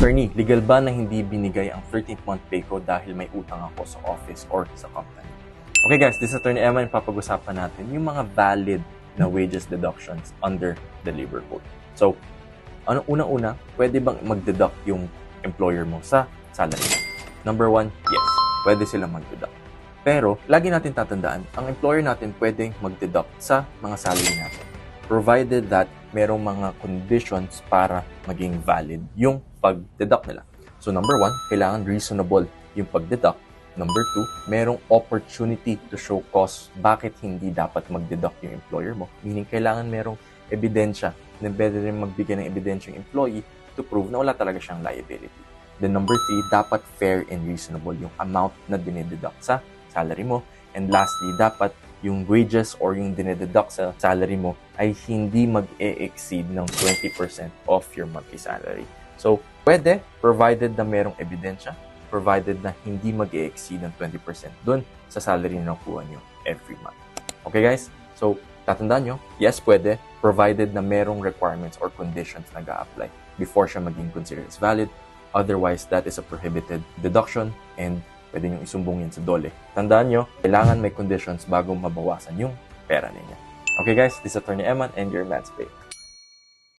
Attorney, legal ba na hindi binigay ang 13th month pay ko dahil may utang ako sa office or sa company? Okay guys, this is Attorney Emma and papag-usapan natin yung mga valid na wages deductions under the labor code. So, unang-una, pwede bang mag-deduct yung employer mo sa salary mo? Number 1, yes, pwede silang mag-deduct. Pero, lagi natin tatandaan, ang employer natin pwedeng mag-deduct sa mga salary natin, provided that merong mga conditions para maging valid yung pag-deduct nila. So, number 1, kailangan reasonable yung pag-deduct. Number 2, merong opportunity to show cause bakit hindi dapat mag-deduct yung employer mo. Meaning, kailangan merong ebidensya na pwede rin magbigay ng ebidensya yung employee to prove na wala talaga siyang liability. Then number 3, dapat fair and reasonable yung amount na dinededuct sa salary mo. And lastly, dapat yung wages or yung dinededuct sa salary mo ay hindi mag-e-exceed ng 20% of your monthly salary. So, pwede, provided na merong ebidensya, provided na hindi mag-e-exceed ng 20% dun sa salary na nakuha nyo every month. Okay guys? So, tatandaan nyo, yes, pwede, provided na merong requirements or conditions na ga-apply before siya maging considered as valid. Otherwise, that is a prohibited deduction and pwede nyo isumbong yan sa DOLE. Tandaan nyo, kailangan may conditions bago mabawasan yung pera ninyo. Okay guys, this is Attorney Eman and your Mads Pay.